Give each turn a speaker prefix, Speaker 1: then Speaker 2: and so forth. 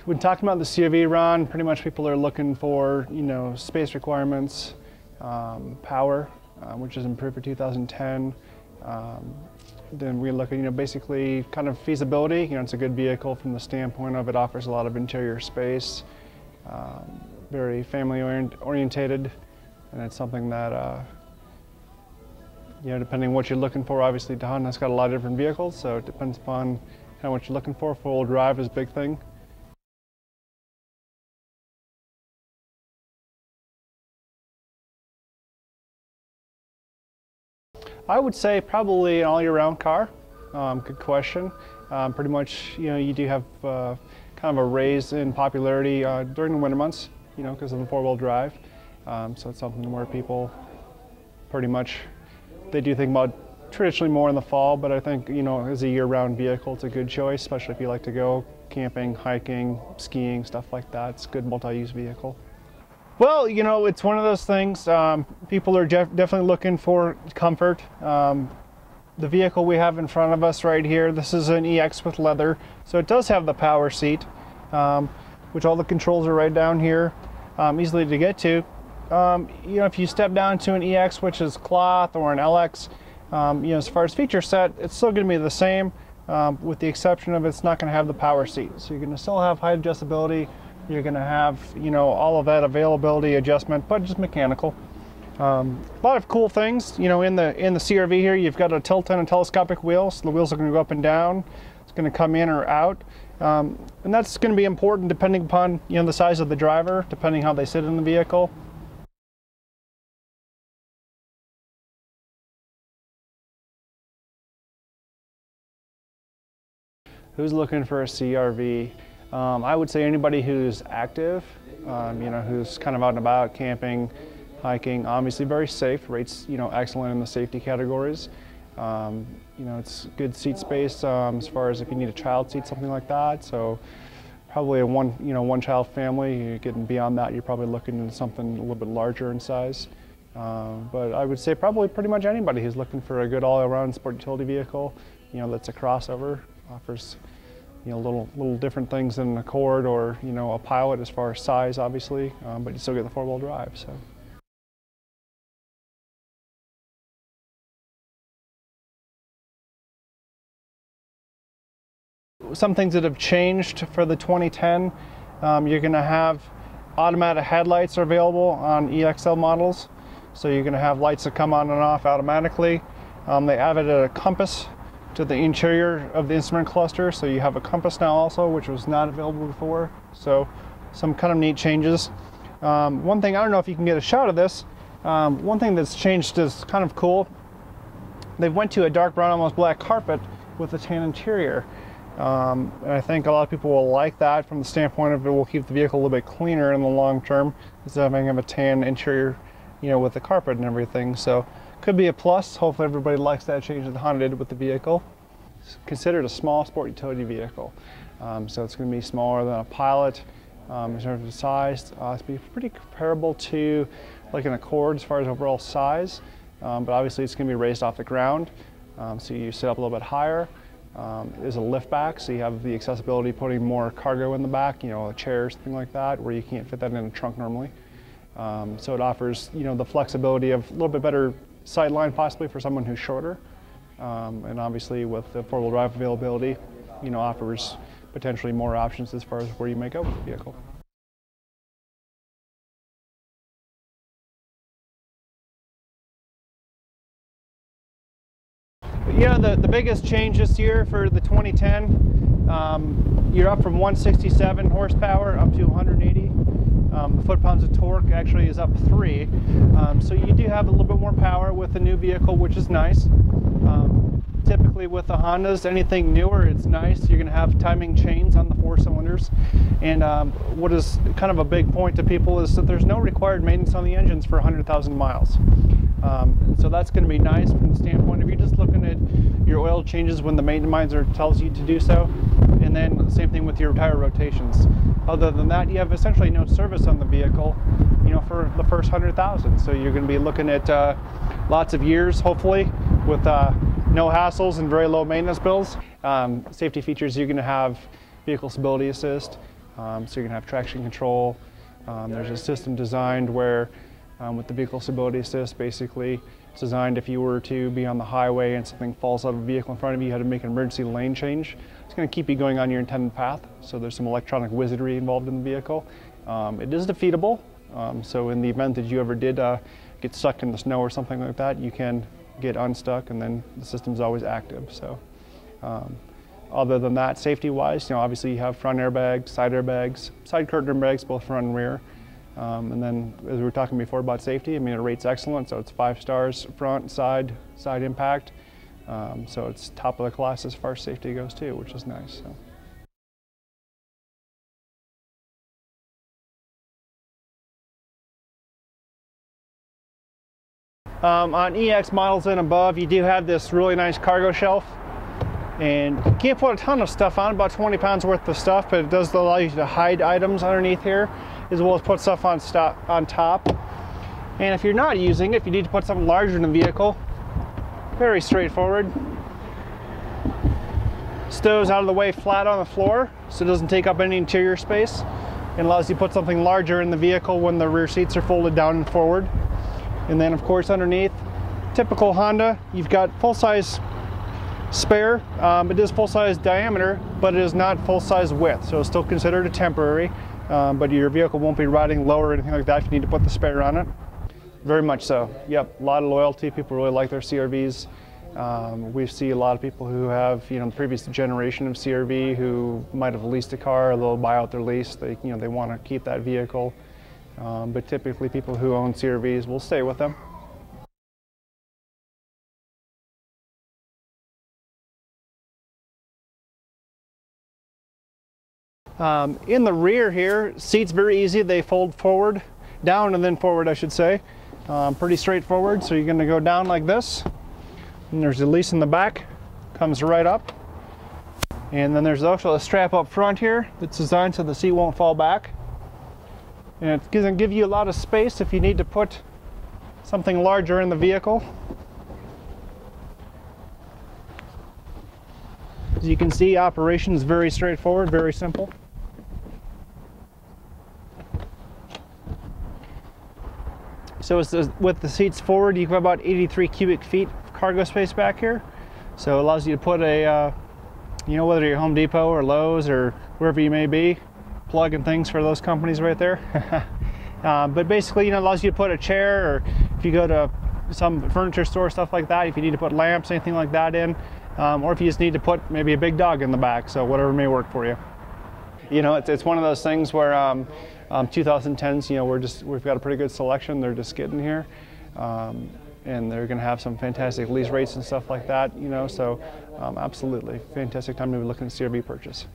Speaker 1: When talking about the CRV run, pretty much people are looking for, space requirements, power, which is improved for 2010. Then we look at, basically kind of feasibility. It's a good vehicle from the standpoint of it offers a lot of interior space, very family orientated, and it's something that, depending on what you're looking for, obviously Honda's got a lot of different vehicles, so it depends upon kind of what you're looking for. Four-wheel drive is a big thing. I would say probably an all-year-round car. Good question. Pretty much, you do have kind of a raise in popularity during the winter months, because of the four-wheel drive. So it's something where people pretty much, they do think about traditionally more in the fall, but I think, as a year-round vehicle, it's a good choice, especially if you like to go camping, hiking, skiing, stuff like that. It's a good multi-use vehicle. Well, it's one of those things. People are definitely looking for comfort. The vehicle we have in front of us right here, this is an EX with leather, so it does have the power seat, which all the controls are right down here, easily to get to. If you step down to an EX, which is cloth, or an LX, as far as feature set, it's still going to be the same, with the exception of it's not going to have the power seat. So you're going to still have height adjustability. You're going to have, all of that availability adjustment, but just mechanical. A lot of cool things, in the CRV here. You've got a tilt and a telescopic wheel, so the wheels are going to go up and down. It's going to come in or out, and that's going to be important depending upon the size of the driver, depending how they sit in the vehicle. Who's looking for a CRV? I would say anybody who's active, who's kind of out and about, camping, hiking, obviously very safe, rates, excellent in the safety categories. It's good seat space as far as if you need a child seat, something like that. So probably a one child family. You're getting beyond that, you're probably looking into something a little bit larger in size. But I would say probably pretty much anybody who's looking for a good all-around sport utility vehicle, that's a crossover, offers little different things than an Accord or a Pilot as far as size, obviously, but you still get the four-wheel drive. So. Some things that have changed for the 2010, you're going to have automatic headlights are available on EXL models, so you're going to have lights that come on and off automatically. They added a compass to the interior of the instrument cluster, so you have a compass now also, which was not available before. So some kind of neat changes. One thing, I don't know if you can get a shot of this, one thing that's changed is kind of cool. They went to a dark brown, almost black carpet with a tan interior. And I think a lot of people will like that from the standpoint of it will keep the vehicle a little bit cleaner in the long term, instead of having a tan interior, with the carpet and everything. So could be a plus. Hopefully everybody likes that change that Honda did with the vehicle. It's considered a small sport utility vehicle. So it's going to be smaller than a Pilot in terms of size. It's be pretty comparable to like an Accord as far as overall size. But obviously it's going to be raised off the ground. So you sit up a little bit higher. There's a lift back, so you have the accessibility putting more cargo in the back, a chair, something like that, where you can't fit that in a trunk normally. So it offers, the flexibility of a little bit better sideline possibly for someone who's shorter. And obviously with the four-wheel drive availability, offers potentially more options as far as where you may go with the vehicle. The biggest change this year for the 2010, you're up from 167 horsepower up to 180. The foot-pounds of torque actually is up 3. So you do have a little bit more power with the new vehicle, which is nice. Typically with the Hondas, anything newer, it's nice. You're going to have timing chains on the 4 cylinders. And what is kind of a big point to people is that there's no required maintenance on the engines for 100,000 miles. So that's going to be nice from the standpoint of you're just looking at your oil changes when the maintenance tells you to do so, and then same thing with your tire rotations. Other than that, you have essentially no service on the vehicle, for the first 100,000. So you're going to be looking at lots of years, hopefully, with no hassles and very low maintenance bills. Safety features, you're going to have vehicle stability assist. So you can have traction control. There's a system designed where, with the vehicle stability assist, basically it's designed if you were to be on the highway and something falls out of a vehicle in front of you, you had to make an emergency lane change. It's going to keep you going on your intended path. So there's some electronic wizardry involved in the vehicle. It is defeatable. So in the event that you ever did get stuck in the snow or something like that, you can get unstuck, and then the system's always active. So other than that, safety-wise, obviously you have front airbags, side curtain airbags, both front and rear. And then, as we were talking before about safety, I mean, it rates excellent, so it's 5 stars front, side impact. So it's top of the class as far as safety goes too, which is nice. So. On EX models and above, you do have this really nice cargo shelf. And you can't put a ton of stuff on, about 20 pounds worth of stuff, but it does allow you to hide items underneath here, as well as put stuff on top. And if you're not using it, if you need to put something larger in the vehicle, very straightforward. Stows out of the way flat on the floor, so it doesn't take up any interior space. It allows you to put something larger in the vehicle when the rear seats are folded down and forward. And then, of course, underneath, typical Honda, you've got full-size spare. It is full-size diameter, but it is not full-size width, so it's still considered a temporary. But your vehicle won't be riding low or anything like that if you need to put the spare on it. Very much so. Yep, a lot of loyalty. People really like their CRVs. We see a lot of people who have, the previous generation of CRV who might have leased a car. They'll buy out their lease. They want to keep that vehicle. But typically, people who own CRVs will stay with them. In the rear here, seats very easy. They fold forward, down and then forward, I should say. Pretty straightforward. So you're going to go down like this. And there's a lease in the back, comes right up. And then there's also a strap up front here that's designed so the seat won't fall back. And it's going to give you a lot of space if you need to put something larger in the vehicle. As you can see, operation is very straightforward, very simple. So with the seats forward, you have about 83 cubic feet of cargo space back here. So it allows you to put a, whether you're Home Depot or Lowe's or wherever you may be, plug-in things for those companies right there. But basically, it allows you to put a chair, or if you go to some furniture store, stuff like that, if you need to put lamps, anything like that in, or if you just need to put maybe a big dog in the back, so whatever may work for you. It's one of those things where 2010s, we've got a pretty good selection. They're just getting here, and they're going to have some fantastic lease rates and stuff like that. So absolutely fantastic time to be looking at CRV purchase.